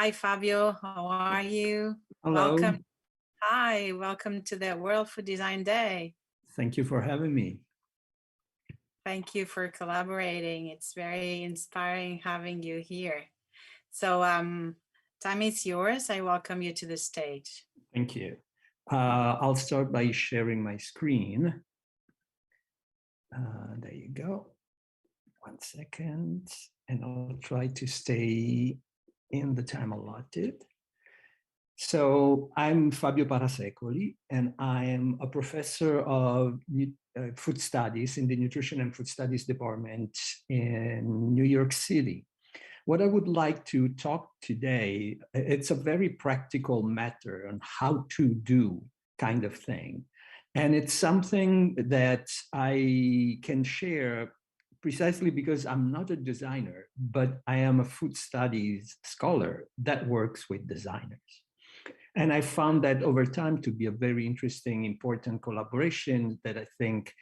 Hi, Fabio. How are you? Hello. Welcome. Hi, welcome to the World Food Design Day. Thank you for having me. Thank you for collaborating. It's very inspiring having you here. So time is yours. I welcome you to the stage. Thank you. I'll start by sharing my screen. There you go. 1 second, and I'll try to stay in the time allotted. So I'm Fabio Parasecoli, and I am a professor of food studies in the Nutrition and Food Studies department in New York City. What I would like to talk today, it's a very practical matter on how to do kind of thing. And it's something that I can share precisely because I'm not a designer, but I am a food studies scholar that works with designers. And I found that over time to be a very interesting, important collaboration that I think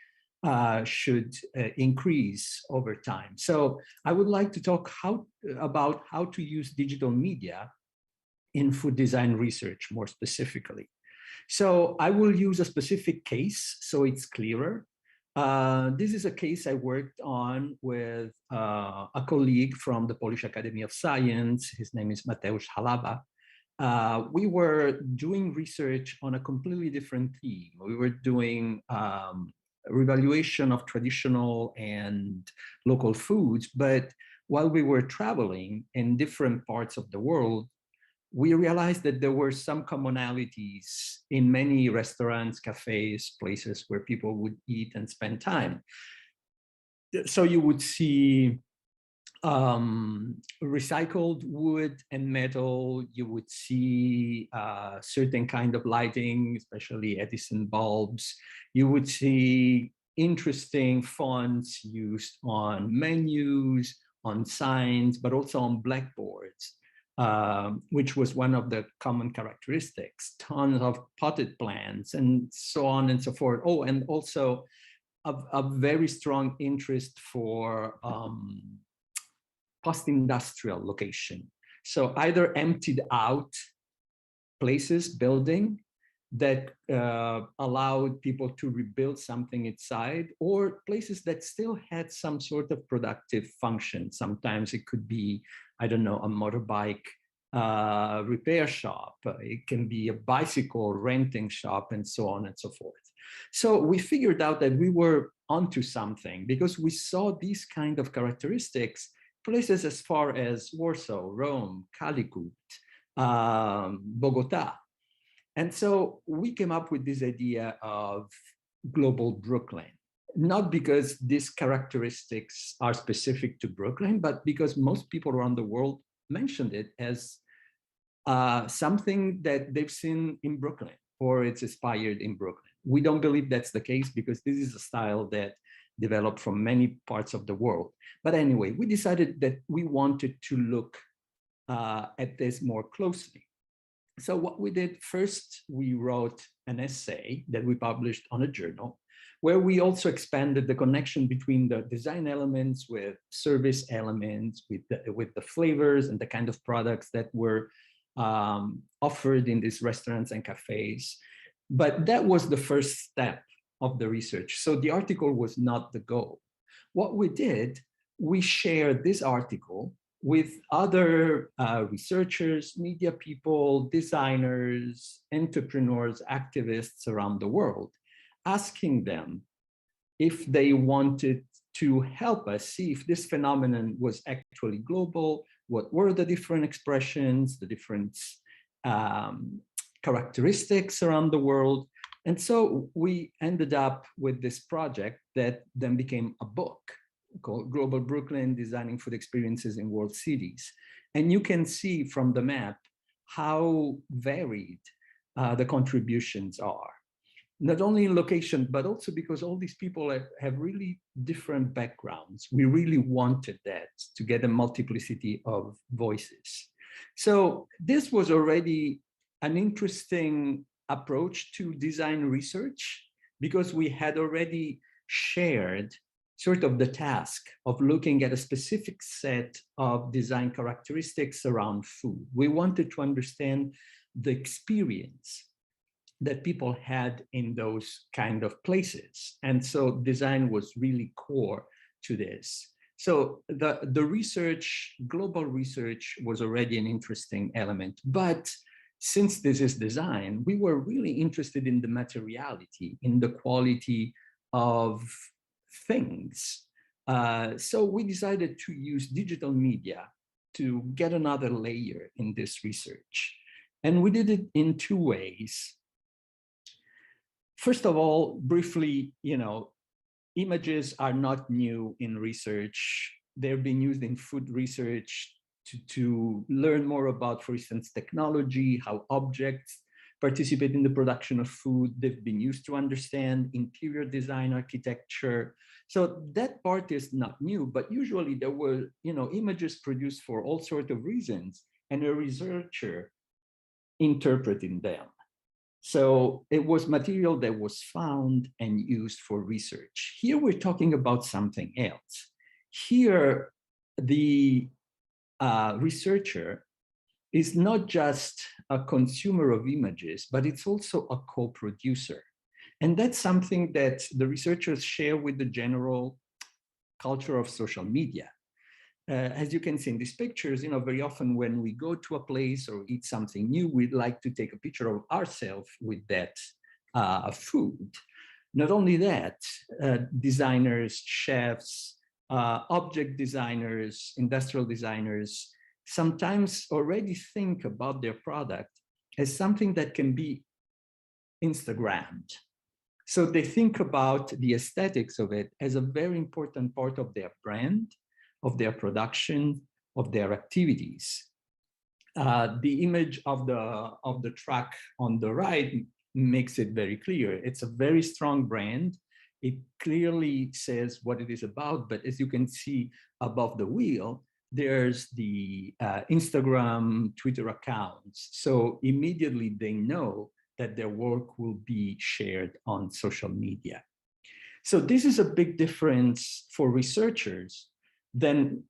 should increase over time. So I would like to talk about how to use digital media in food design research more specifically. So I will use a specific case so it's clearer. This is a case I worked on with a colleague from the Polish Academy of Science. His name is Mateusz Halaba. We were doing research on a completely different theme. We were doing revaluation of traditional and local foods, but while we were traveling in different parts of the world, we realized that there were some commonalities in many restaurants, cafes, places where people would eat and spend time. So you would see recycled wood and metal. You would see certain kind of lighting, especially Edison bulbs. You would see interesting fonts used on menus, on signs, but also on blackboards, which was one of the common characteristics. Tons of potted plants and so on and so forth. Oh, and also a very strong interest for post-industrial location. So either emptied out places, building that allowed people to rebuild something inside, or places that still had some sort of productive function. Sometimes it could be, I don't know, a motorbike repair shop. It can be a bicycle renting shop and so on and so forth. So we figured out that we were onto something because we saw these kind of characteristics places as far as Warsaw, Rome, Calicut, Bogota. And so we came up with this idea of global Brooklyn, not because these characteristics are specific to Brooklyn, but because most people around the world mentioned it as something that they've seen in Brooklyn or it's inspired in Brooklyn. We don't believe that's the case because this is a style that developed from many parts of the world. But anyway, we decided that we wanted to look at this more closely. So what we did first, we wrote an essay that we published on a journal where we also expanded the connection between the design elements with service elements, with the flavors and the kind of products that were offered in these restaurants and cafes. But that was the first step of the research. So the article was not the goal. What we did, we shared this article with other researchers, media people, designers, entrepreneurs, activists around the world, asking them if they wanted to help us see if this phenomenon was actually global, what were the different expressions, the different characteristics around the world. And so we ended up with this project that then became a book called Global Brooklyn, Designing Food Experiences in World Cities. And you can see from the map how varied the contributions are. Not only in location, but also because all these people have really different backgrounds. We really wanted that to get a multiplicity of voices. So this was already an interesting approach to design research, because we had already shared sort of the task of looking at a specific set of design characteristics around food. We wanted to understand the experience that people had in those kind of places. And so design was really core to this. So the research, global research, was already an interesting element. But since this is design, we were really interested in the materiality, in the quality of things. So we decided to use digital media to get another layer in this research. And we did it in two ways. First of all, briefly, images are not new in research. They're being used in food research to learn more about, for instance, technology, how objects participate in the production of food. They've been used to understand interior design, architecture. So that part is not new, but usually there were, images produced for all sorts of reasons, and a researcher interpreting them. So it was material that was found and used for research. Here we're talking about something else. Here, the researcher is not just a consumer of images, but it's also a co-producer. And that's something that the researchers share with the general culture of social media. As you can see in these pictures, very often when we go to a place or eat something new, we'd like to take a picture of ourselves with that food. Not only that, designers, chefs, object designers, industrial designers, sometimes already think about their product as something that can be Instagrammed. So they think about the aesthetics of it as a very important part of their brand, of their production, of their activities. The image of the truck on the right makes it very clear. It's a very strong brand. It clearly says what it is about, but as you can see above the wheel, there's the Instagram, Twitter accounts. So immediately they know that their work will be shared on social media. So this is a big difference for researchers than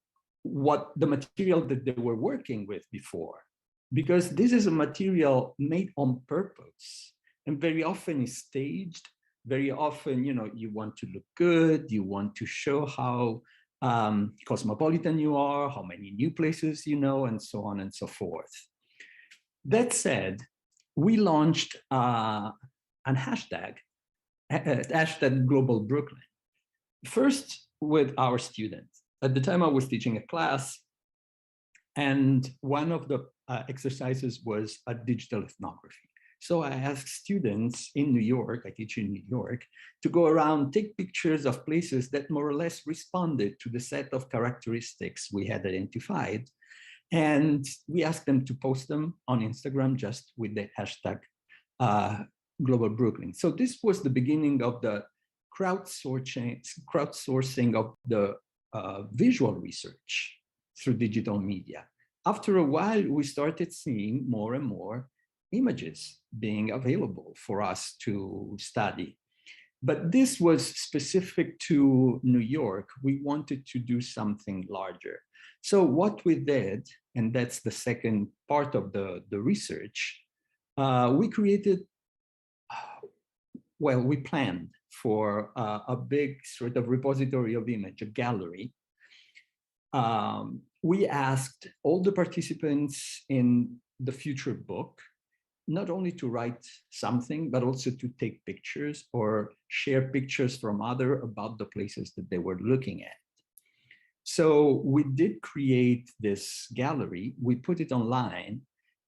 what the material that they were working with before, because this is a material made on purpose and very often is staged. Very often, you want to look good, you want to show how cosmopolitan you are, how many new places you know, and so on and so forth. That said, we launched an hashtag Global Brooklyn, first with our students. At the time I was teaching a class, and one of the exercises was a digital ethnography. So I asked students in New York, I teach in New York, to go around, take pictures of places that more or less responded to the set of characteristics we had identified. And we asked them to post them on Instagram just with the hashtag Global Brooklyn. So this was the beginning of the crowdsourcing of the visual research through digital media. After a while, we started seeing more and more images being available for us to study. But this was specific to New York. We wanted to do something larger. So what we did, and that's the second part of the research, we created, we planned for a big sort of repository of image, a gallery. We asked all the participants in the future book not only to write something, but also to take pictures or share pictures from others about the places that they were looking at. So we did create this gallery, we put it online,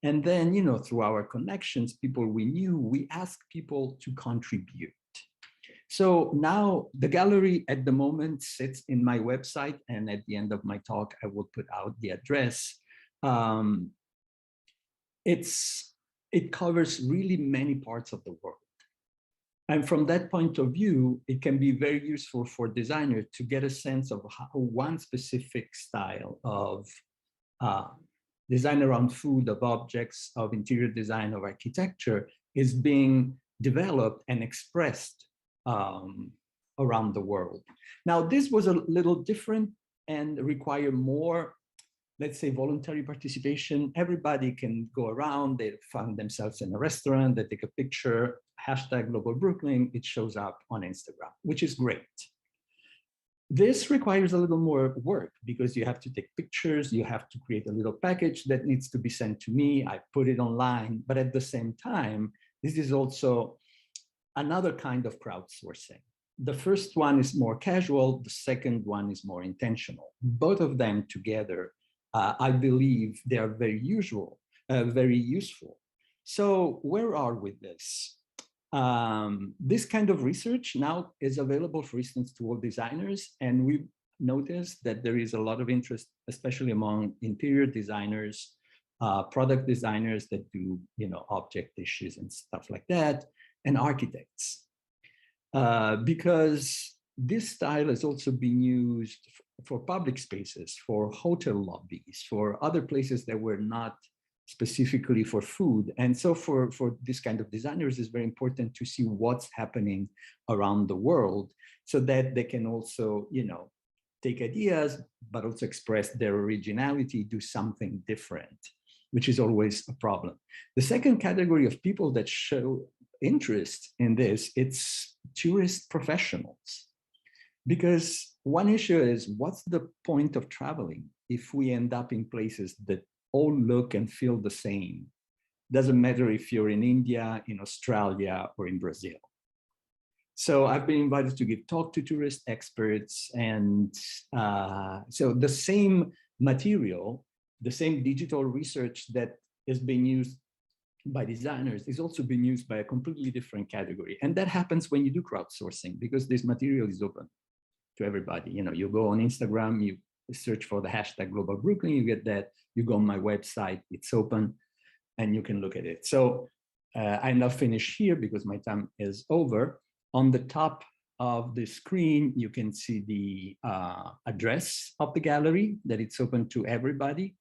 and then, through our connections, people we knew, we asked people to contribute. So now the gallery at the moment sits in my website, and at the end of my talk, I will put out the address. it covers really many parts of the world. And from that point of view, it can be very useful for designers to get a sense of how one specific style of design around food, of objects, of interior design, of architecture is being developed and expressed around the world. Now, this was a little different and require more, let's say, voluntary participation. Everybody can go around, they find themselves in a restaurant, they take a picture, hashtag Global Brooklyn, it shows up on Instagram, which is great. This requires a little more work because you have to take pictures, you have to create a little package that needs to be sent to me, I put it online, but at the same time, this is also another kind of crowdsourcing. The first one is more casual, the second one is more intentional. Both of them together, I believe they are very useful. So where are we with this? This kind of research now is available, for instance, to all designers, and we've noticed that there is a lot of interest, especially among interior designers, product designers that do, object issues and stuff like that, and architects. Because this style is also being used for public spaces, for hotel lobbies, for other places that were not specifically for food. And so for this kind of designers, it's very important to see what's happening around the world so that they can also, take ideas, but also express their originality, do something different, which is always a problem. The second category of people that show interest in this, it's tourist professionals. Because one issue is, what's the point of traveling if we end up in places that all look and feel the same? Doesn't matter if you're in India, in Australia, or in Brazil. So I've been invited to give talk to tourist experts, and so the same material, the same digital research that is being used by designers is also being used by a completely different category. And that happens when you do crowdsourcing, because this material is open to everybody. You go on Instagram, you search for the hashtag Global Brooklyn, you get that. You go on my website, it's open, and you can look at it. So I'm now finished here because my time is over. On the top of the screen, you can see the address of the gallery, that it's open to everybody.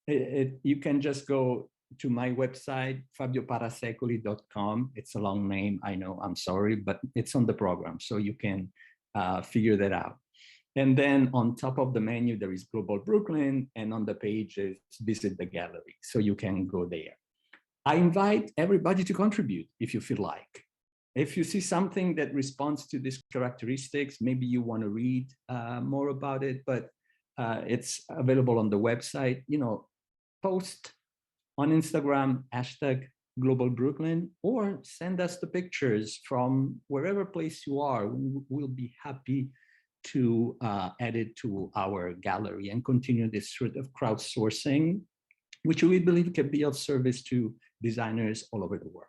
You can just go to my website, fabioparasecoli.com. It's a long name, I know, I'm sorry, but it's on the program, so you can figure that out. And then on top of the menu, there is Global Brooklyn, and on the page is Visit the Gallery, so you can go there. I invite everybody to contribute if you feel like. If you see something that responds to these characteristics, maybe you want to read more about it, but it's available on the website. Post on Instagram, hashtag Global Brooklyn, or send us the pictures from wherever place you are. We'll be happy to add it to our gallery and continue this sort of crowdsourcing, which we believe can be of service to designers all over the world.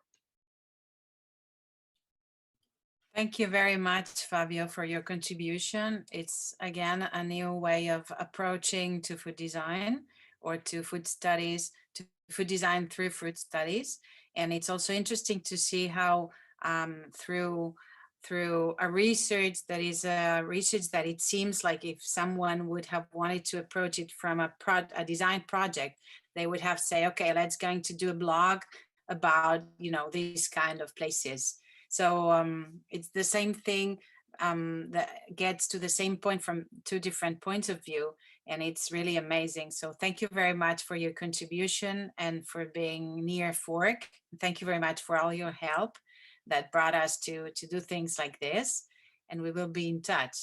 Thank you very much, Fabio, for your contribution. It's, again, a new way of approaching to food design, or to food studies, to food design through food studies. And it's also interesting to see how through a research that is a research that it seems like if someone would have wanted to approach it from a design project, they would have say, okay, let's going to do a blog about, these kind of places. So it's the same thing that gets to the same point from two different points of view. And it's really amazing. So thank you very much for your contribution and for being near Fork. Thank you very much for all your help that brought us to do things like this. And we will be in touch.